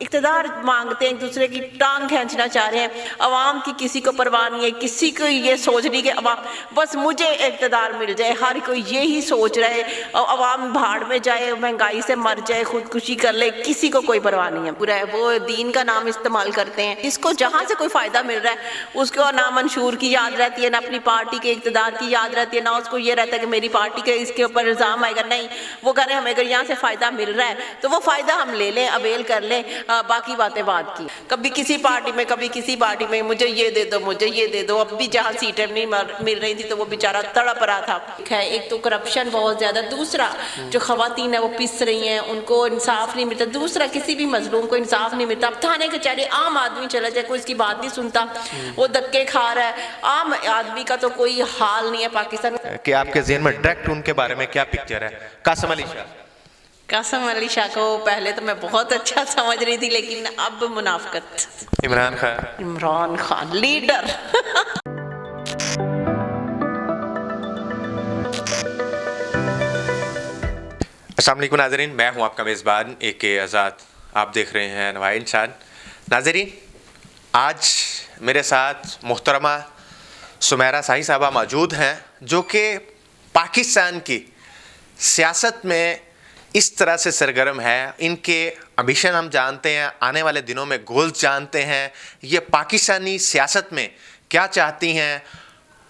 اقتدار مانگتے ہیں, ایک دوسرے کی ٹانگ کھینچنا چاہ رہے ہیں. عوام کی کسی کو پرواہ نہیں ہے, کسی کو یہ سوچ نہیں کہ عوام بس مجھے اقتدار مل جائے, ہر کوئی یہی سوچ رہا ہے. عوام بھاڑ میں جائے, مہنگائی سے مر جائے, خودکشی کر لے, کسی کو کوئی پرواہ نہیں ہے. پورا وہ دین کا نام استعمال کرتے ہیں, جس کو جہاں سے کوئی فائدہ مل رہا ہے اس کو نہ منشور کی یاد رہتی ہے, نہ اپنی پارٹی کے اقتدار کی یاد رہتی ہے, نہ اس کو یہ رہتا ہے کہ میری پارٹی کے اس کے اوپر الزام آئے گا. نہیں, وہ کہہ رہے ہیں ہمیں اگر یہاں سے فائدہ مل رہا ہے تو وہ فائدہ ہم لے لیں, اویل کر لیں, باقی باتیں بعد کی. کبھی کسی پارٹی میں, کبھی کسی پارٹی میں, مجھے یہ دے دو, مجھے یہ دے دو. اب بھی جہاں سیٹیں نہیں مل رہی تھی تو وہ بیچارہ تڑپ رہا تھا. ایک تو کرپشن بہت زیادہ, دوسرا جو خواتین ہیں وہ پس رہی ہیں, ان کو انصاف نہیں ملتا, دوسرا کسی بھی مظلوم کو انصاف نہیں ملتا. اب تھانے کچہری عام آدمی چلا جائے, کوئی اس کی بات نہیں سنتا, وہ دھکے کھا رہا ہے. عام آدمی کا تو کوئی حال نہیں ہے پاکستان کہ آپ کے ذہن میں ڈائریکٹ ان کے بارے میں کیا پکچر ہے؟ قاسم علی شاہ. قاسم علی شاہ کو پہلے تو میں بہت اچھا سمجھ رہی تھی, لیکن اب منافقت. عمران خان. عمران خان لیڈر. السلام علیکم ناظرین, میں ہوں آپ کا میزبان AK آزاد, آپ دیکھ رہے ہیں نوائے انسان. ناظرین, آج میرے ساتھ محترمہ سمیرہ ساہی صاحبہ موجود ہیں, جو کہ پاکستان کی سیاست میں اس طرح سے سرگرم ہے. ان کے امبیشن ہم جانتے ہیں, آنے والے دنوں میں گولز جانتے ہیں, یہ پاکستانی سیاست میں کیا چاہتی ہیں,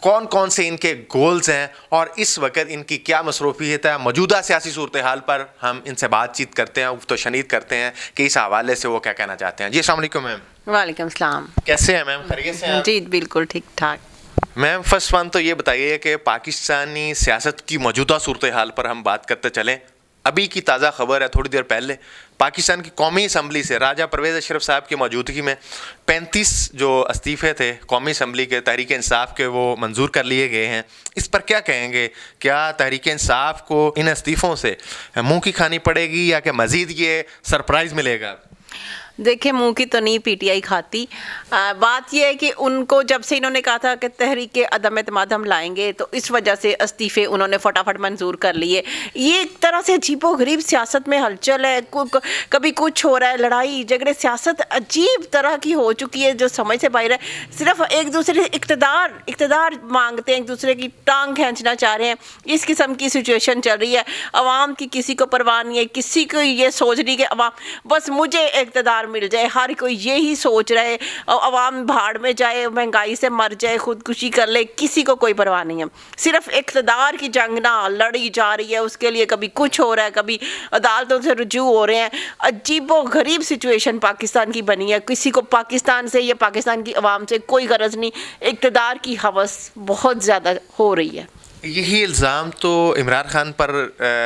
کون کون سے ان کے گولز ہیں, اور اس وقت ان کی کیا مصروفیت ہے. موجودہ سیاسی صورتحال پر ہم ان سے بات چیت کرتے ہیں, گفت و شنید کرتے ہیں کہ اس حوالے سے وہ کیا کہنا چاہتے ہیں. جی السلام علیکم میم. وعلیکم السلام. کیسے ہیں میم, خیریت سے ہیں؟ جی بالکل ٹھیک ٹھاک. میم فرسٹ ون تو یہ بتائیے کہ پاکستانی سیاست کی موجودہ صورتحال پر ہم بات کرتے چلیں. ابھی کی تازہ خبر ہے, تھوڑی دیر پہلے پاکستان کی قومی اسمبلی سے راجہ پرویز اشرف صاحب کی موجودگی میں 35 جو استعفے تھے قومی اسمبلی کے تحریک انصاف کے, وہ منظور کر لیے گئے ہیں. اس پر کیا کہیں گے؟ کیا تحریک انصاف کو ان استعفوں سے منہ کی کھانی پڑے گی یا کہ مزید یہ سرپرائز ملے گا؟ دیکھیں, منہ کی تو نہیں PTI کھاتی. بات یہ ہے کہ ان کو جب سے انہوں نے کہا تھا کہ تحریک عدم اعتماد ہم لائیں گے, تو اس وجہ سے استعفے انہوں نے فٹافٹ منظور کر لیے. یہ ایک طرح سے عجیب و غریب سیاست میں ہلچل ہے, کبھی کچھ ہو رہا ہے, لڑائی جھگڑے, سیاست عجیب طرح کی ہو چکی ہے جو سمجھ سے باہر ہے. صرف ایک دوسرے اقتدار مانگتے ہیں, ایک دوسرے کی ٹانگ کھینچنا چاہ رہے ہیں. اس قسم کی سچویشن چل رہی ہے. عوام کی کسی کو پرواہ نہیں ہے, کسی کو یہ سوچ نہیں کہ عوام بس مجھے اقتدار مل جائے, ہر کوئی یہی سوچ رہا ہے. عوام بھاڑ میں جائے, مہنگائی سے مر جائے, خودکشی کر لے, کسی کو کوئی پرواہ نہیں ہے. صرف اقتدار کی جنگ نہ لڑی جا رہی ہے, اس کے لیے کبھی کچھ ہو رہا ہے, کبھی عدالتوں سے رجوع ہو رہے ہیں. عجیب و غریب سچویشن پاکستان کی بنی ہے. کسی کو پاکستان سے یا پاکستان کی عوام سے کوئی غرض نہیں, اقتدار کی ہوس بہت زیادہ ہو رہی ہے. یہی الزام تو عمران خان پر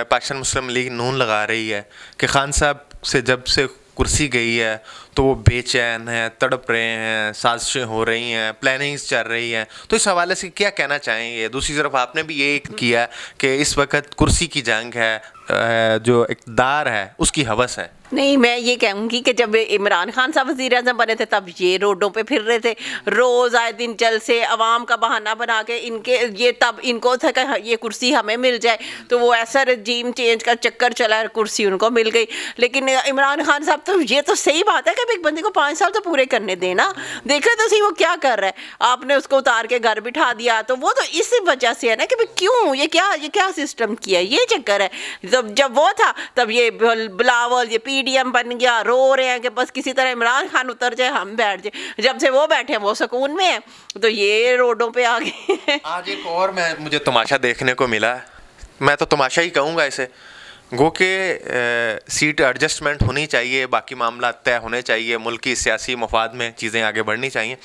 پاکستان مسلم لیگ نون لگا رہی ہے کہ خان صاحب سے جب سے کرسی گئی ہے تو وہ بے چین ہیں, تڑپ رہے ہیں, سازشیں ہو رہی ہیں, پلاننگز چل رہی ہیں. تو اس حوالے سے کیا کہنا چاہیں گے؟ دوسری طرف آپ نے بھی یہ کیا کہ اس وقت کرسی کی جنگ ہے, جو اقتدار ہے اس کی ہوس ہے. نہیں, میں یہ کہوں گی کہ جب عمران خان صاحب وزیر اعظم بنے تھے تب یہ روڈوں پہ پھر رہے تھے, روز آئے دن جلسے, عوام کا بہانہ بنا کے ان کے یہ, تب ان کو تھا کہ یہ کرسی ہمیں مل جائے, تو وہ ایسا رجیم چینج کا چکر چلا, کرسی ان کو مل گئی. لیکن عمران خان صاحب تو یہ تو صحیح بات ہے کہ ایک بندے کو 5 سال تو پورے کرنے دینا. دیکھے تو صحیح وہ کیا کر رہا ہے. آپ نے اس کو اتار کے گھر بٹھا دیا, تو وہ تو اس وجہ سے ہے نا کہ کیوں, یہ کیا سسٹم کیا, یہ چکر ہے. جب وہ تھا تب یہ بلاول, یہ PDM بن گیا, رو رہے ہیں کہ بس کسی طرح عمران خان اتر جائے, ہم بیٹھ جائیں. جب سے وہ بیٹھے ہیں وہ سکون میں ہیں, تو یہ روڈوں پہ آ گئے. آج ایک اور مجھے تماشا دیکھنے کو ملا, میں تو تماشا ہی کہوں گا اسے, گو کہ سیٹ ایڈجسٹمنٹ ہونی چاہیے, باقی معاملات طے ہونے چاہیے, ملکی سیاسی مفاد میں چیزیں آگے بڑھنی چاہیے.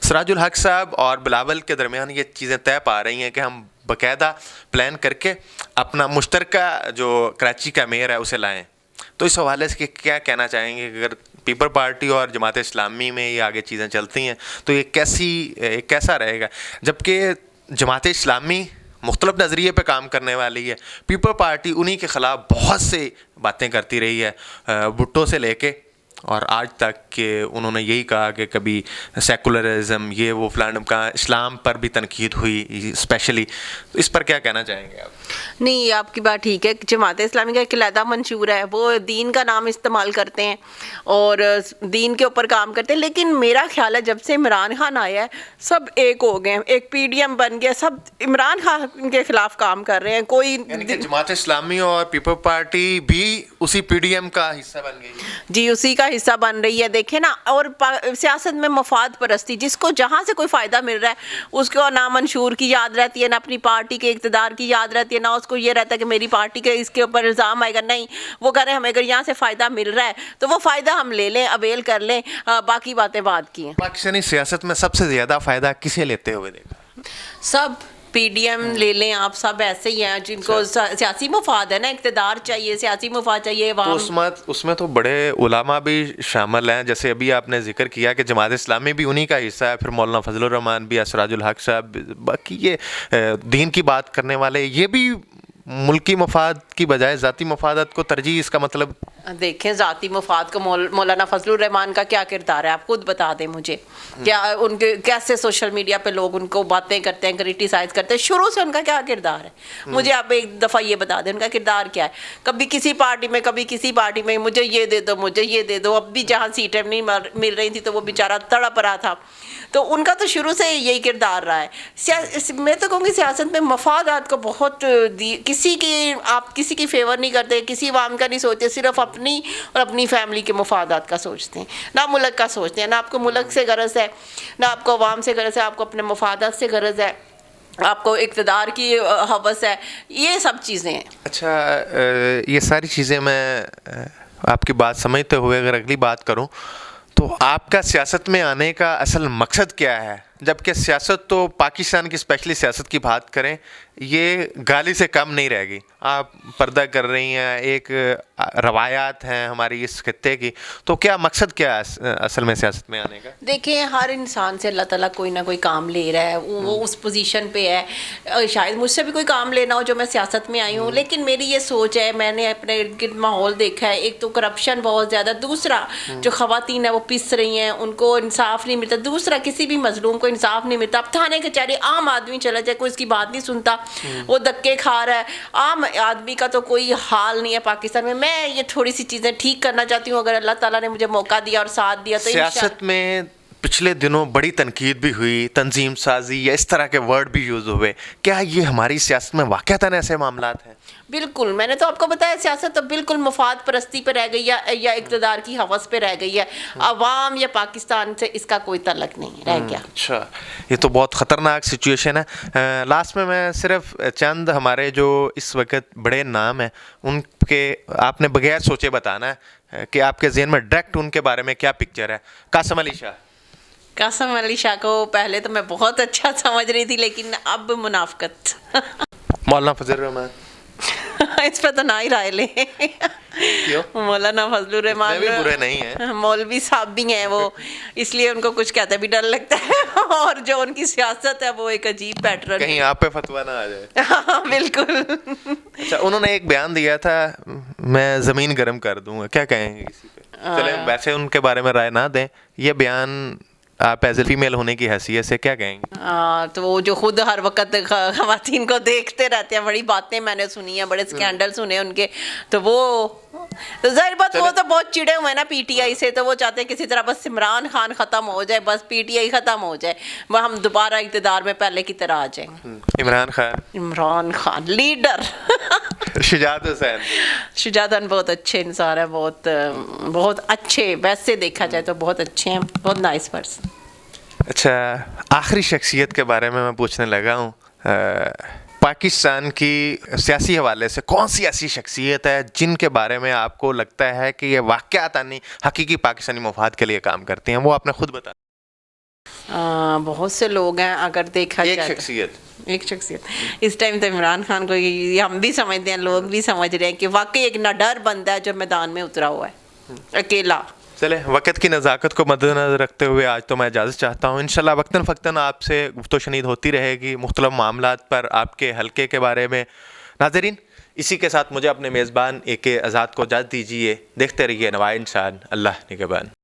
سراج الحق صاحب اور بلاول کے درمیان یہ چیزیں طے پا رہی ہیں کہ ہم باقاعدہ پلان کر کے اپنا مشترکہ جو کراچی کا میئر ہے اسے لائیں. تو اس حوالے سے کیا کہنا چاہیں گے؟ اگر پیپل پارٹی اور جماعت اسلامی میں یہ آگے چیزیں چلتی ہیں تو یہ کیسا رہے گا؟ جبکہ جماعت اسلامی مختلف نظریے پہ کام کرنے والی ہے, پیپل پارٹی انہی کے خلاف بہت سے باتیں کرتی رہی ہے, بھٹو سے لے کے اور آج تک کہ انہوں نے یہی کہا کہ کبھی سیکولرزم یہ وہ فلان کا, اسلام پر بھی تنقید ہوئی اسپیشلی. تو اس پر کیا کہنا چاہیں گے آپ؟ نہیں یہ آپ کی بات ٹھیک ہے. جماعت اسلامی کا ایک علیحدہ منشور ہے, وہ دین کا نام استعمال کرتے ہیں اور دین کے اوپر کام کرتے ہیں, لیکن میرا خیال ہے جب سے عمران خان آیا ہے سب ایک ہو گئے ہیں, ایک پی ڈی ایم بن گیا, سب عمران خان کے خلاف کام کر رہے ہیں. کوئی یعنی کہ جماعت اسلامی اور پیپل پارٹی بھی اسی پی ڈی ایم کا حصہ بن گئی ہے. جی اسی کا حصہ بن رہی ہے. دیکھیں نا, اور سیاست میں مفاد پرستی, جس کو جہاں سے کوئی فائدہ مل رہا ہے اس کو نہ منشور کی یاد رہتی ہے, نہ اپنی پارٹی کے اقتدار کی یاد رہتی ہے, نہ اس کو یہ رہتا ہے کہ میری پارٹی کے اس کے اوپر الزام آئے گا. نہیں, وہ کہہ رہے ہیں ہمیں اگر یہاں سے فائدہ مل رہا ہے تو وہ فائدہ ہم لے لیں, اویل کر لیں, باقی باتیں بعد کی ہیں. پاکستانی سیاست میں سب سے زیادہ فائدہ کسے لیتے ہوئے دیکھا؟ سب پی ڈی ایم لے لیں آپ, سب ایسے ہی ہیں جن کو سیاسی مفاد ہے نا, اقتدار چاہیے, سیاسی مفاد چاہیے. تو اس میں تو بڑے علماء بھی شامل ہیں, جیسے ابھی آپ نے ذکر کیا کہ جماعت اسلامی بھی انہی کا حصہ ہے, پھر مولانا فضل الرحمان بھی, اسراج الحق صاحب, باقی یہ دین کی بات کرنے والے, یہ بھی ملکی مفاد کی بجائے ذاتی مفادات کو ترجیح. اس کا مطلب دیکھیں ذاتی مفاد کو مولانا فضل الرحمان کا کیا کردار ہے, آپ خود بتا دیں مجھے. کیا ان کے کیسے سوشل میڈیا پہ لوگ ان کو باتیں کرتے ہیں, کریٹیسائز کرتے ہیں, شروع سے ان کا کیا کردار ہے مجھے آپ ایک دفعہ یہ بتا دیں ان کا کردار کیا ہے. کبھی کسی پارٹی میں, کبھی کسی پارٹی میں, مجھے یہ دے دو, مجھے یہ دے دو. اب بھی جہاں سیٹیں نہیں مل رہی تھی تو وہ بیچارہ تڑپ رہا تھا. تو ان کا تو شروع سے یہی کردار رہا ہے. میں تو کہوں گی سیاست میں مفادات کو بہت آپ کسی کی فیور نہیں کرتے, کسی عوام کا نہیں سوچتے, صرف اپنی اور اپنی فیملی کے مفادات کا سوچتے ہیں, نہ ملک کا سوچتے ہیں. نہ آپ کو ملک سے غرض ہے, نہ آپ کو عوام سے غرض ہے, آپ کو اپنے مفادات سے غرض ہے, آپ کو اقتدار کی ہوس ہے, یہ سب چیزیں ہیں. اچھا, یہ ساری چیزیں میں آپ کی بات سمجھتے ہوئے اگر اگلی بات کروں تو آپ کا سیاست میں آنے کا اصل مقصد کیا ہے؟ جبکہ سیاست تو پاکستان کی اسپیشلی سیاست کی بات کریں, یہ گالی سے کم نہیں رہے گی. آپ پردہ کر رہی ہیں, ایک روایات ہیں ہماری اس خطے کی, تو کیا مقصد کیا ہے اصل میں سیاست میں آنے کا؟ دیکھیں ہر انسان سے اللہ تعالیٰ کوئی نہ کوئی کام لے رہا ہے, وہ اس پوزیشن پہ ہے. شاید مجھ سے بھی کوئی کام لینا ہو جو میں سیاست میں آئی ہوں, لیکن میری یہ سوچ ہے, میں نے اپنے ارد گرد ماحول دیکھا ہے, ایک تو کرپشن بہت زیادہ, دوسرا جو خواتین ہیں وہ پس رہی ہیں, ان کو انصاف نہیں ملتا, دوسرا کسی بھی مظلوم کو انصاف نہیں ملتا. اب تھانے کچہری عام آدمی چلا جائے, کوئی اس کی بات نہیں سنتا, وہ دھکے کھا رہا ہے. عام آدمی کا تو کوئی حال نہیں ہے پاکستان میں. میں یہ تھوڑی سی چیزیں ٹھیک کرنا چاہتی ہوں, اگر اللہ تعالیٰ نے مجھے موقع دیا اور ساتھ دیا تو سیاست میں پچھلے دنوں بڑی تنقید بھی ہوئی, تنظیم سازی یا اس طرح کے ورڈ بھی یوز ہوئے. کیا یہ ہماری سیاست میں واقعتاً ایسے معاملات ہیں؟ بالکل, میں نے تو آپ کو بتایا سیاست تو بالکل مفاد پرستی پہ رہ گئی ہے یا اقتدار کی ہوس پہ رہ گئی ہے. عوام یا پاکستان سے اس کا کوئی تعلق نہیں رہ گیا. اچھا, یہ تو بہت خطرناک سچویشن ہے. لاسٹ میں صرف چند ہمارے جو اس وقت بڑے نام ہیں ان کے آپ نے بغیر سوچے بتانا ہے کہ آپ کے ذہن میں ڈائریکٹ ان کے بارے میں کیا پکچر ہے. قاسم علی شاہ. قاسم علی شاہ کو پہلے تو میں بہت اچھا سمجھ رہی تھی, لیکن اب منافقت. مولانا فضل الرحمان. اس پہ تو نہ ہی رائے لیں. مولانا فضل الرحمان بھی برے نہیں ہیں, مولوی صاحب بھی ہیں وہ, اس لیے ان کو کچھ کہتے بھی ڈر لگتا ہے, اور جو ان کی سیاست ہے وہ ایک عجیب پیٹرن, کہیں آپ پہ فتویٰ نہ آ جائے. بالکل. اچھا, انہوں نے ایک بیان دیا تھا, میں زمین گرم کر دوں گا, کیا کہیں گے اسی پہ؟ چلیں ویسے ان کے بارے میں رائے نہ دیں, یہ بیان آپ ایز اے فیمیل ہونے کی حیثیت سے کیا کہیں گے؟ تو وہ جو خود ہر وقت خواتین کو دیکھتے رہتے ہیں, بڑی باتیں میں نے سنی ہیں, بڑے اسکینڈل سنے ان کے, تو وہ ظاہر بات وہ تو بہت چڑے ہوئے ہیں نا پی ٹی آئی سے, تو وہ چاہتے ہیں کسی طرح بس عمران خان ختم ہو جائے, بس پی ٹی آئی ختم ہو جائے, وہ ہم دوبارہ اقتدار میں پہلے کی طرح آ جائیں. عمران خان لیڈر. شجاعت حسین. شجاعت حسین بہت اچھے انسان ہیں, بہت اچھے, ویسے دیکھا جائے تو بہت اچھے ہیں, بہت نائس پرسن. اچھا, آخری شخصیت کے بارے میں پوچھنے لگا ہوں, پاکستان کی سیاسی حوالے سے کون سی ایسی شخصیت ہے جن کے بارے میں آپ کو لگتا ہے کہ یہ واقعتاً حقیقی پاکستانی مفاد کے لیے کام کرتی ہیں؟ وہ آپ نے خود بتا. بہت سے لوگ ہیں, اگر دیکھا جائے ایک شخصیت اس ٹائم تو عمران خان کو ہم بھی سمجھتے ہیں, لوگ بھی سمجھ رہے ہیں کہ واقعی ایک نڈر بندہ ہے جو میدان میں اترا ہوا ہے اکیلا. چلیں, وقت کی نزاکت کو مد نظر رکھتے ہوئے آج تو میں اجازت چاہتا ہوں. انشاءاللہ وقتاً فقتاً آپ سے گفت و شنید ہوتی رہے گی مختلف معاملات پر, آپ کے حلقے کے بارے میں. ناظرین, اسی کے ساتھ مجھے اپنے میزبان AK آزاد کو اجازت دیجیے. دیکھتے رہیے نوائے انسان. اللہ نگہبان.